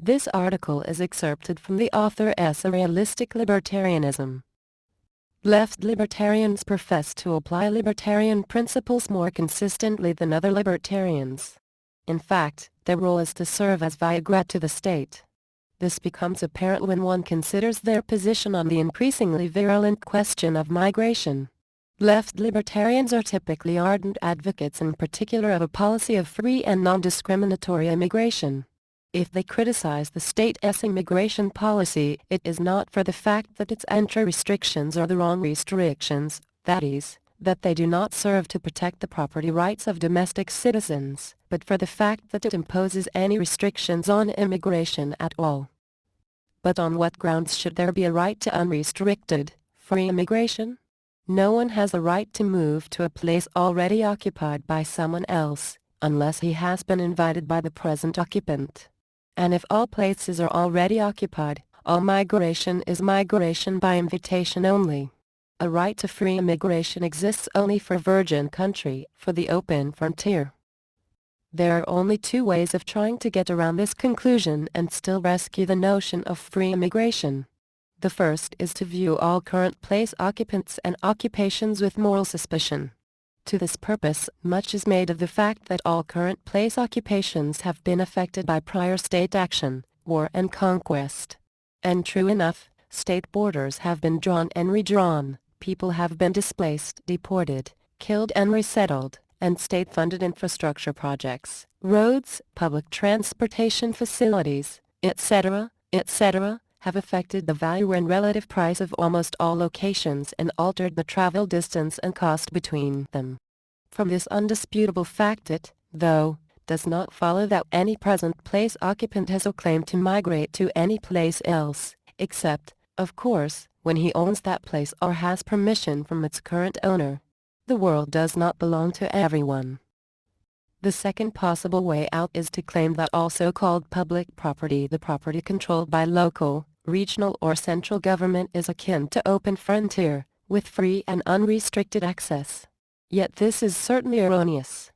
This article is excerpted from the author's A Realistic Libertarianism. Left-libertarians profess to apply libertarian principles more consistently than other libertarians. In fact, their role is to serve as Viagra to the state. This becomes apparent when one considers their position on the increasingly virulent question of migration. Left libertarians are typically ardent advocates in particular of a policy of free and non-discriminatory immigration. If they criticize the state's immigration policy, it is not for the fact that its entry restrictions are the wrong restrictions, that is, that they do not serve to protect the property rights of domestic citizens, but for the fact that it imposes any restrictions on immigration at all. But on what grounds should there be a right to unrestricted, free immigration? No one has the right to move to a place already occupied by someone else, unless he has been invited by the present occupant. And if all places are already occupied, all migration is migration by invitation only. A right to free immigration exists only for virgin country, for the open frontier. There are only two ways of trying to get around this conclusion and still rescue the notion of free immigration. The first is to view all current place occupants and occupations with moral suspicion. To this purpose, much is made of the fact that all current place occupations have been affected by prior state action, war and conquest. And true enough, state borders have been drawn and redrawn, people have been displaced, deported, killed and resettled, and state-funded infrastructure projects, roads, public transportation facilities, etc., have affected the value and relative price of almost all locations and altered the travel distance and cost between them. From this undisputable fact it, though, does not follow that any present place occupant has a claim to migrate to any place else, except, of course, when he owns that place or has permission from its current owner. The world does not belong to everyone. The second possible way out is to claim that all so-called public property, the property controlled by local, regional or central government, is akin to open frontier, with free and unrestricted access. Yet this is certainly erroneous.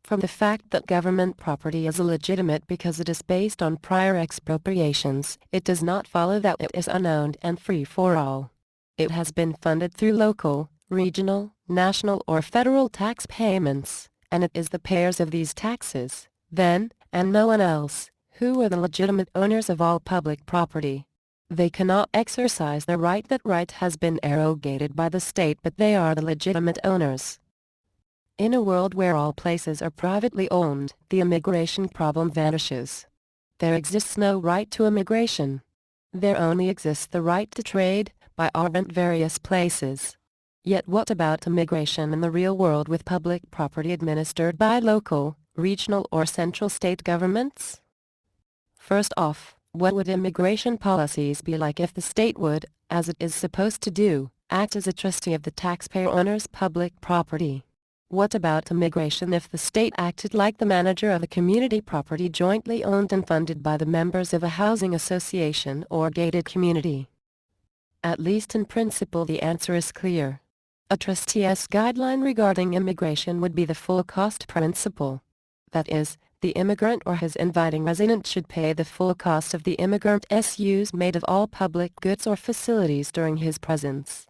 From the fact that government property is illegitimate because it is based on prior expropriations, it does not follow that it is unowned and free for all. It has been funded through local, regional, national or federal tax payments, and it is the payers of these taxes, then, and no one else, who are the legitimate owners of all public property. They cannot exercise their right. That right has been arrogated by the state, but they are the legitimate owners. In a world where all places are privately owned, the immigration problem vanishes. There exists no right to immigration. There only exists the right to trade, by ardent various places. Yet what about immigration in the real world with public property administered by local, regional or central state governments? First off, what would immigration policies be like if the state would, as it is supposed to do, act as a trustee of the taxpayer owner's public property? What about immigration if the state acted like the manager of a community property jointly owned and funded by the members of a housing association or gated community? At least in principle the answer is clear. A trustee's guideline regarding immigration would be the full cost principle. That is, the immigrant or his inviting resident should pay the full cost of the immigrant's use made of all public goods or facilities during his presence.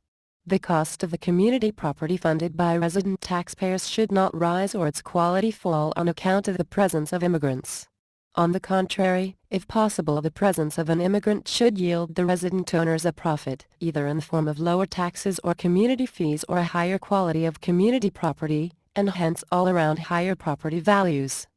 The cost of the community property funded by resident taxpayers should not rise or its quality fall on account of the presence of immigrants. On the contrary, if possible, the presence of an immigrant should yield the resident owners a profit, either in the form of lower taxes or community fees or a higher quality of community property, and hence all around higher property values.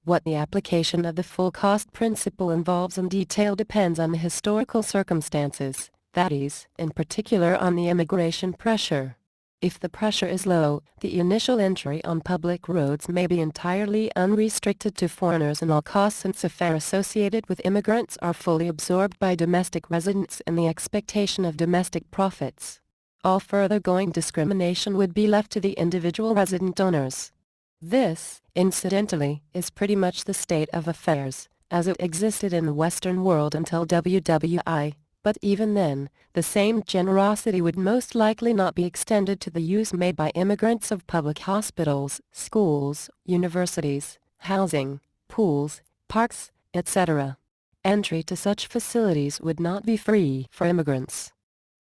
What the application of the full cost principle involves in detail depends on the historical circumstances, that is, in particular on the immigration pressure. If the pressure is low, the initial entry on public roads may be entirely unrestricted to foreigners and all costs and affairs associated with immigrants are fully absorbed by domestic residents in the expectation of domestic profits. All further-going discrimination would be left to the individual resident owners. This, incidentally, is pretty much the state of affairs, as it existed in the Western world until WWI. But even then, the same generosity would most likely not be extended to the use made by immigrants of public hospitals, schools, universities, housing, pools, parks, etc. entry to such facilities would not be free for immigrants.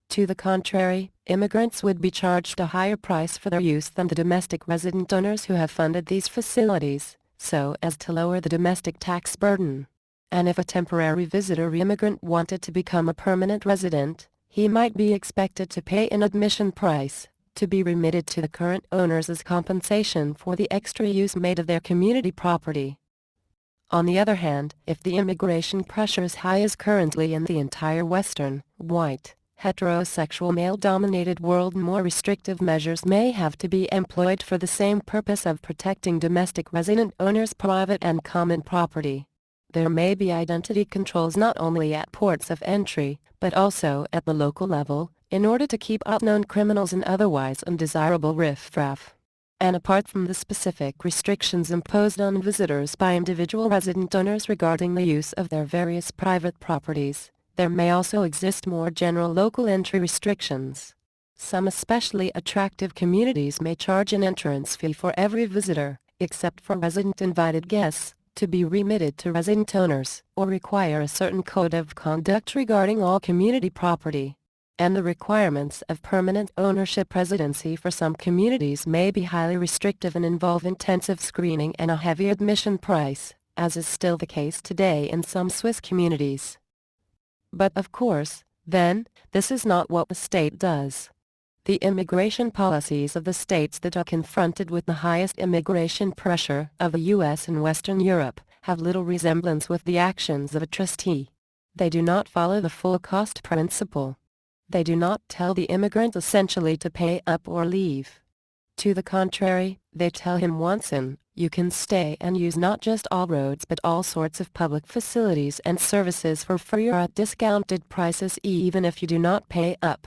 To the contrary, immigrants would be charged a higher price for their use than the domestic resident owners who have funded these facilities, so as to lower the domestic tax burden. And if a temporary visitor immigrant wanted to become a permanent resident, he might be expected to pay an admission price, to be remitted to the current owners as compensation for the extra use made of their community property. On the other hand, if the immigration pressure is high as currently in the entire Western, white, heterosexual male-dominated world, more restrictive measures may have to be employed for the same purpose of protecting domestic resident owners' private and common property. There may be identity controls not only at ports of entry, but also at the local level, in order to keep out known criminals and otherwise undesirable riffraff. And apart from the specific restrictions imposed on visitors by individual resident owners regarding the use of their various private properties, there may also exist more general local entry restrictions. Some especially attractive communities may charge an entrance fee for every visitor, except for resident invited guests, to be remitted to resident owners, or require a certain code of conduct regarding all community property. And the requirements of permanent ownership residency for some communities may be highly restrictive and involve intensive screening and a heavy admission price, as is still the case today in some Swiss communities. But of course, then, this is not what the state does. The immigration policies of the states that are confronted with the highest immigration pressure of the U.S. and Western Europe have little resemblance with the actions of a trustee. They do not follow the full cost principle. They do not tell the immigrant essentially to pay up or leave. To the contrary, they tell him once in, you can stay and use not just all roads but all sorts of public facilities and services for free or at discounted prices even if you do not pay up.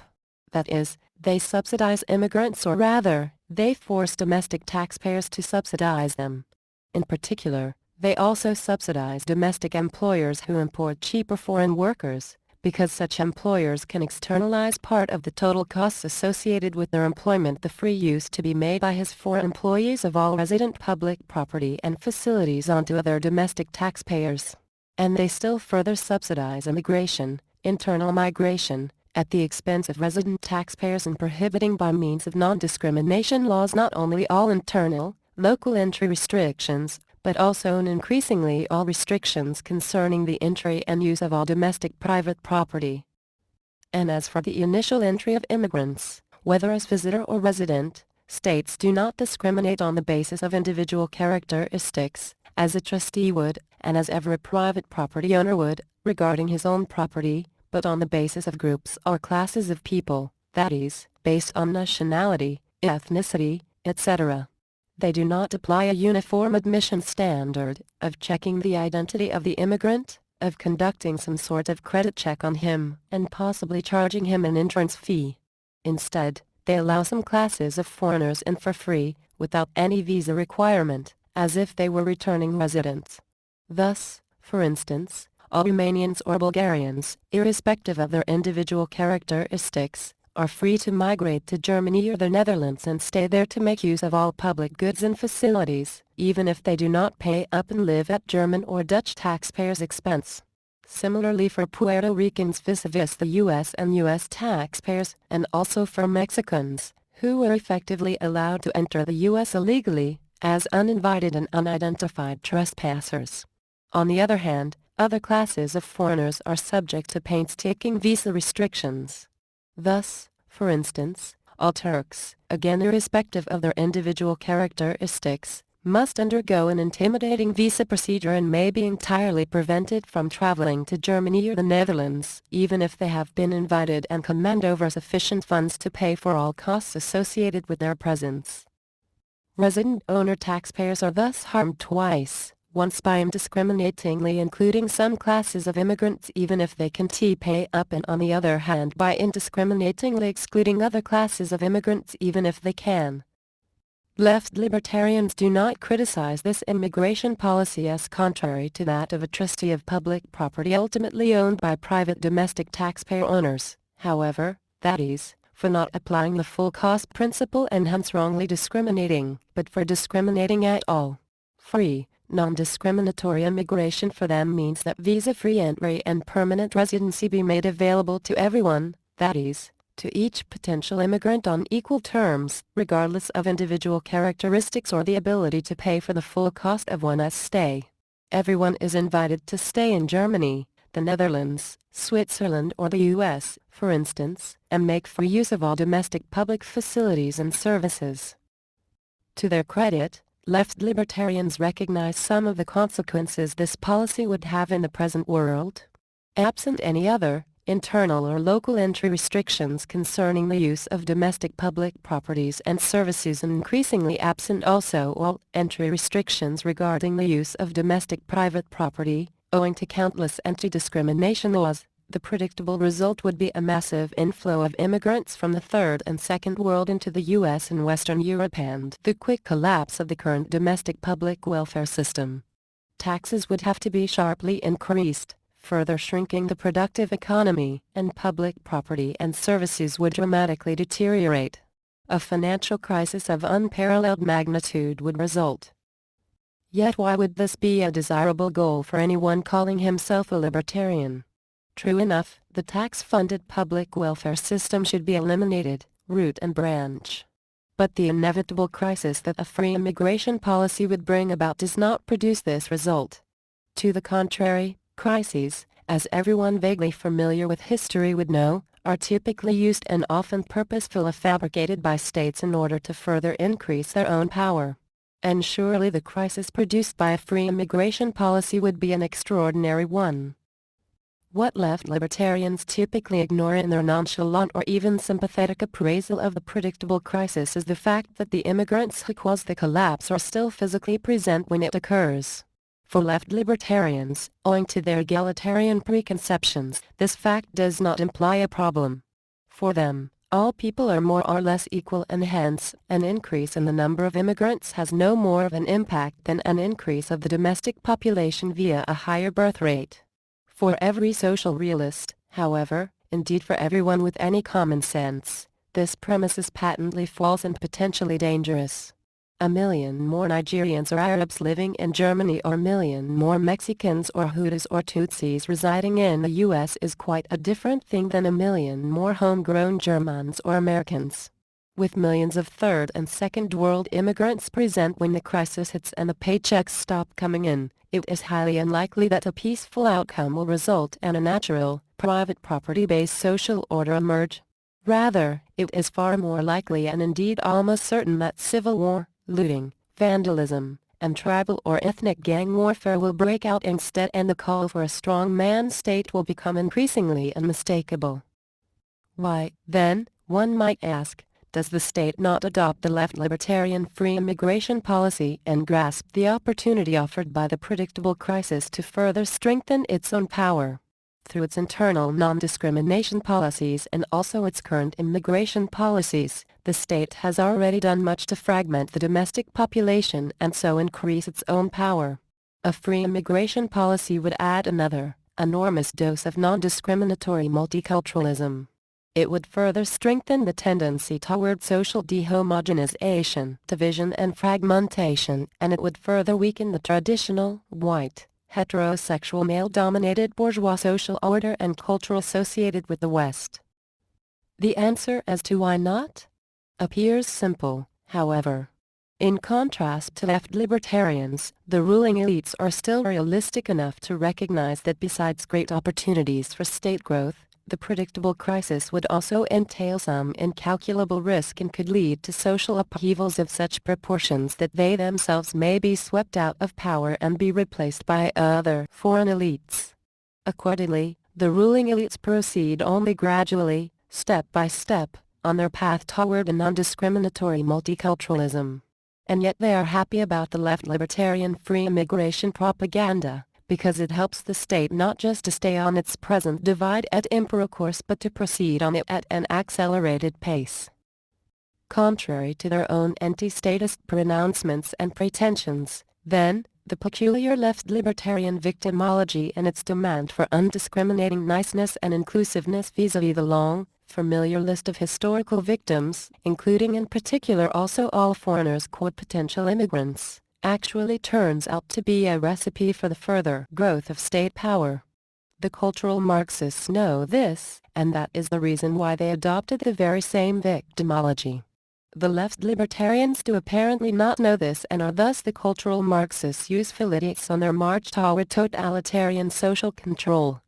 That is, they subsidize immigrants, or rather, they force domestic taxpayers to subsidize them. In particular, they also subsidize domestic employers who import cheaper foreign workers, because such employers can externalize part of the total costs associated with their employment, the free use to be made by his foreign employees of all resident public property and facilities onto other domestic taxpayers. And they still further subsidize immigration, internal migration, at the expense of resident taxpayers, and prohibiting by means of non-discrimination laws not only all internal, local entry restrictions, but also and increasingly all restrictions concerning the entry and use of all domestic private property. And as for the initial entry of immigrants, whether as visitor or resident, states do not discriminate on the basis of individual characteristics, as a trustee would, and as every private property owner would, regarding his own property, but on the basis of groups or classes of people, that is, based on nationality, ethnicity, etc. They do not apply a uniform admission standard, of checking the identity of the immigrant, of conducting some sort of credit check on him, and possibly charging him an entrance fee. Instead, they allow some classes of foreigners in for free, without any visa requirement, as if they were returning residents. Thus, for instance, all Romanians or Bulgarians, irrespective of their individual characteristics, are free to migrate to Germany or the Netherlands and stay there to make use of all public goods and facilities, even if they do not pay up and live at German or Dutch taxpayers' expense. Similarly for Puerto Ricans vis-a-vis the U.S. and U.S. taxpayers, and also for Mexicans, who were effectively allowed to enter the U.S. illegally, as uninvited and unidentified trespassers. On the other hand, other classes of foreigners are subject to painstaking visa restrictions. Thus, for instance, all Turks, again irrespective of their individual characteristics, must undergo an intimidating visa procedure and may be entirely prevented from traveling to Germany or the Netherlands, even if they have been invited and command over sufficient funds to pay for all costs associated with their presence. Resident owner taxpayers are thus harmed twice. Once by indiscriminatingly including some classes of immigrants even if they can pay up, and on the other hand by indiscriminatingly excluding other classes of immigrants even if they can. Left-libertarians do not criticize this immigration policy as contrary to that of a trustee of public property ultimately owned by private domestic taxpayer owners, however, that is, for not applying the full cost principle and hence wrongly discriminating, but for discriminating at all. Free, Non-discriminatory immigration for them means that visa-free entry and permanent residency be made available to everyone, that is, to each potential immigrant on equal terms, regardless of individual characteristics or the ability to pay for the full cost of one's stay. Everyone is invited to stay in Germany, the Netherlands, Switzerland or the US, for instance, and make free use of all domestic public facilities and services. To their credit, left-libertarians recognize some of the consequences this policy would have in the present world. Absent any other, internal or local entry restrictions concerning the use of domestic public properties and services, and increasingly absent also all entry restrictions regarding the use of domestic private property, owing to countless anti-discrimination laws, the predictable result would be a massive inflow of immigrants from the Third and Second World into the US and Western Europe and the quick collapse of the current domestic public welfare system. Taxes would have to be sharply increased, further shrinking the productive economy, and public property and services would dramatically deteriorate. A financial crisis of unparalleled magnitude would result. Yet why would this be a desirable goal for anyone calling himself a libertarian? True enough, the tax-funded public welfare system should be eliminated, root and branch. But the inevitable crisis that a free immigration policy would bring about does not produce this result. To the contrary, crises, as everyone vaguely familiar with history would know, are typically used and often purposefully fabricated by states in order to further increase their own power. And surely the crisis produced by a free immigration policy would be an extraordinary one. What left-libertarians typically ignore in their nonchalant or even sympathetic appraisal of the predictable crisis is the fact that the immigrants who cause the collapse are still physically present when it occurs. For left-libertarians, owing to their egalitarian preconceptions, this fact does not imply a problem. For them, all people are more or less equal, and hence, an increase in the number of immigrants has no more of an impact than an increase of the domestic population via a higher birth rate. For every social realist, however, indeed for everyone with any common sense, this premise is patently false and potentially dangerous. A million more Nigerians or Arabs living in Germany or a million more Mexicans or Hutus or Tutsis residing in the US is quite a different thing than a million more homegrown Germans or Americans. With millions of third and second world immigrants present when the crisis hits and the paychecks stop coming in, it is highly unlikely that a peaceful outcome will result and a natural, private property-based social order emerge. Rather, it is far more likely and indeed almost certain that civil war, looting, vandalism, and tribal or ethnic gang warfare will break out instead, and the call for a strong-man state will become increasingly unmistakable. Why, then, one might ask, does the state not adopt the left-libertarian free immigration policy and grasp the opportunity offered by the predictable crisis to further strengthen its own power? Through its internal non-discrimination policies and also its current immigration policies, the state has already done much to fragment the domestic population and so increase its own power. A free immigration policy would add another, enormous dose of non-discriminatory multiculturalism. It would further strengthen the tendency toward social dehomogenization, division and fragmentation, and it would further weaken the traditional, white, heterosexual male-dominated bourgeois social order and culture associated with the West. The answer as to why not appears simple, however. In contrast to left-libertarians, the ruling elites are still realistic enough to recognize that besides great opportunities for state growth, the predictable crisis would also entail some incalculable risk and could lead to social upheavals of such proportions that they themselves may be swept out of power and be replaced by other foreign elites. Accordingly, the ruling elites proceed only gradually, step by step, on their path toward a non-discriminatory multiculturalism. And yet they are happy about the left-libertarian free immigration propaganda, because it helps the state not just to stay on its present divide et impera course but to proceed on it at an accelerated pace. Contrary to their own anti-statist pronouncements and pretensions, then, the peculiar left-libertarian victimology and its demand for undiscriminating niceness and inclusiveness vis-à-vis the long, familiar list of historical victims, including in particular also all foreigners quote potential immigrants, actually turns out to be a recipe for the further growth of state power. The cultural Marxists know this, and that is the reason why they adopted the very same victimology. The left-libertarians do apparently not know this and are thus the cultural Marxists' useful idiots on their march toward totalitarian social control.